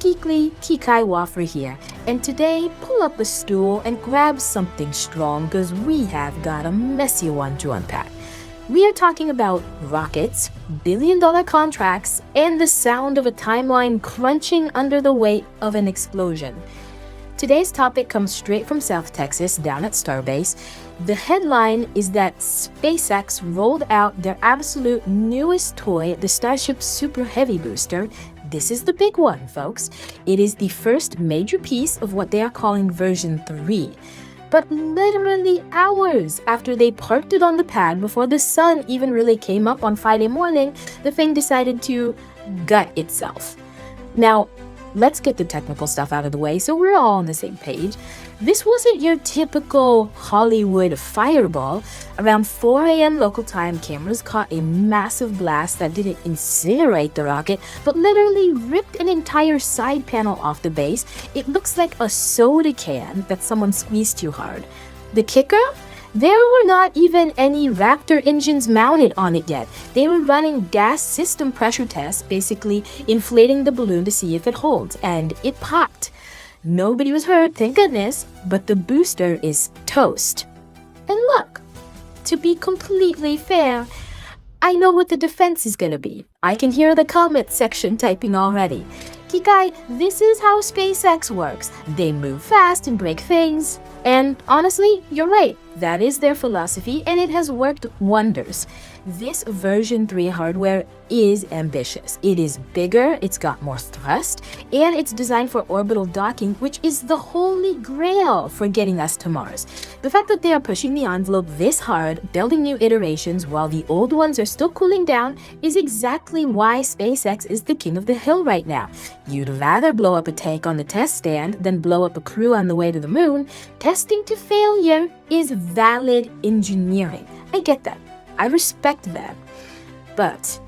NewsGeekly, Kikai Wafra here, and today pull up a stool and grab something strong because we have got a messy one to unpack. We are talking about rockets, billion-dollar contracts, and the sound of a timeline crunching under the weight of an explosion. Today's topic comes straight from South Texas, down at Starbase. The headline is that SpaceX rolled out their absolute newest toy, the Starship Super Heavy Booster. This is the big one, folks. It is the first major piece of what they are calling version 3. But literally hours after they parked it on the pad, before the sun even really came up on Friday morning, the thing decided to gut itself. Now, let's get the technical stuff out of the way so we're all on the same page. This wasn't your typical Hollywood fireball. Around 4 a.m. local time, cameras caught a massive blast that didn't incinerate the rocket, but literally ripped an entire side panel off the base. It looks like a soda can that someone squeezed too hard. The kicker? There were not even any Raptor engines mounted on it yet. They were running gas system pressure tests, basically inflating the balloon to see if it holds, and it popped. Nobody was hurt, thank goodness, but the booster is toast. And look, to be completely fair, I know what the defense is gonna be. I can hear the comment section typing already. Kikai, this is how SpaceX works. They move fast and break things. And honestly, you're right. That is their philosophy, and it has worked wonders. This version 3 hardware is ambitious. It is bigger, it's got more thrust, and it's designed for orbital docking, which is the holy grail for getting us to Mars. The fact that they are pushing the envelope this hard, building new iterations while the old ones are still cooling down, is exactly why SpaceX is the king of the hill right now. You'd rather blow up a tank on the test stand than blow up a crew on the way to the moon. Testing to failure is valid engineering. I get that. I respect that. But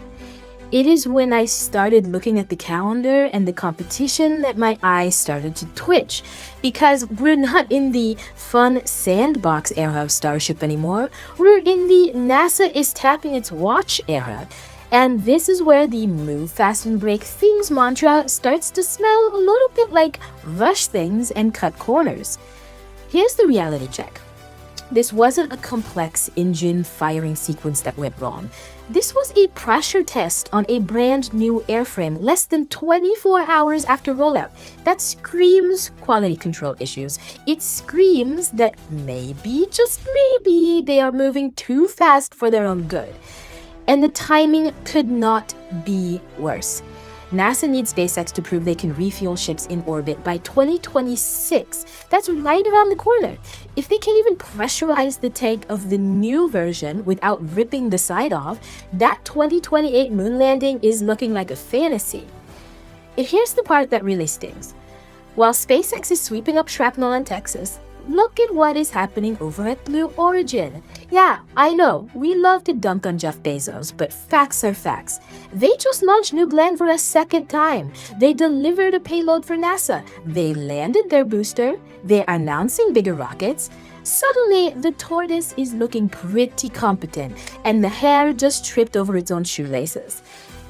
it is when I started looking at the calendar and the competition that my eyes started to twitch. Because we're not in the fun sandbox era of Starship anymore. We're in the NASA is tapping its watch era. And this is where the move fast and break things mantra starts to smell a little bit like rush things and cut corners. Here's the reality check. This wasn't a complex engine firing sequence that went wrong. This was a pressure test on a brand new airframe less than 24 hours after rollout. That screams quality control issues. It screams that maybe, just maybe, they are moving too fast for their own good. And the timing could not be worse. NASA needs SpaceX to prove they can refuel ships in orbit by 2026. That's right around the corner. If they can't even pressurize the tank of the new version without ripping the side off, that 2028 moon landing is looking like a fantasy. And here's the part that really stings. While SpaceX is sweeping up shrapnel in Texas, look at what is happening over at Blue Origin. Yeah, I know, we love to dunk on Jeff Bezos, but facts are facts. They just launched New Glenn for a second time. They delivered a payload for NASA. They landed their booster. They're announcing bigger rockets. Suddenly, the tortoise is looking pretty competent, and the hare just tripped over its own shoelaces.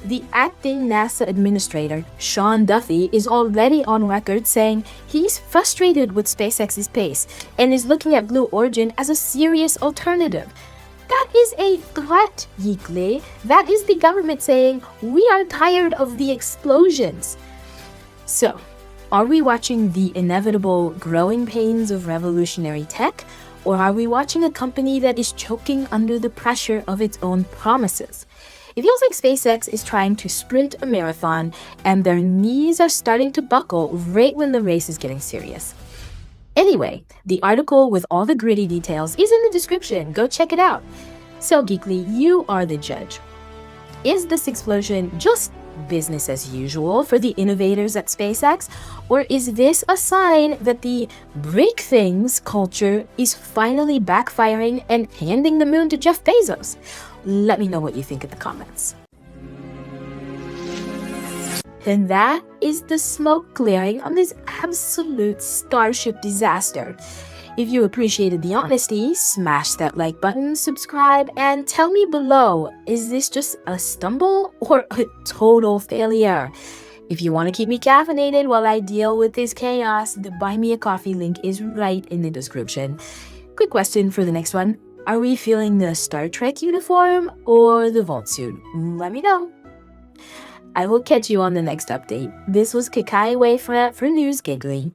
The acting NASA administrator, Sean Duffy, is already on record saying he's frustrated with SpaceX's pace and is looking at Blue Origin as a serious alternative. That is a threat, geek-ly. That is the government saying, we are tired of the explosions. So, are we watching the inevitable growing pains of revolutionary tech, or are we watching a company that is choking under the pressure of its own promises? It feels like SpaceX is trying to sprint a marathon and their knees are starting to buckle right when the race is getting serious. Anyway, the article with all the gritty details is in the description. Go check it out. So, geek-ly, you are the judge. Is this explosion just business as usual for the innovators at SpaceX? Or is this a sign that the break things culture is finally backfiring and handing the moon to Jeff Bezos? Let me know what you think in the comments. And that is the smoke clearing on this absolute Starship disaster. If you appreciated the honesty, smash that like button, subscribe, and tell me below, is this just a stumble or a total failure? If you want to keep me caffeinated while I deal with this chaos, the Buy Me a Coffee link is right in the description. Quick question for the next one. Are we feeling the Star Trek uniform or the vault suit? Let me know. I will catch you on the next update. This was Kikai Wafra for NewsGeekly.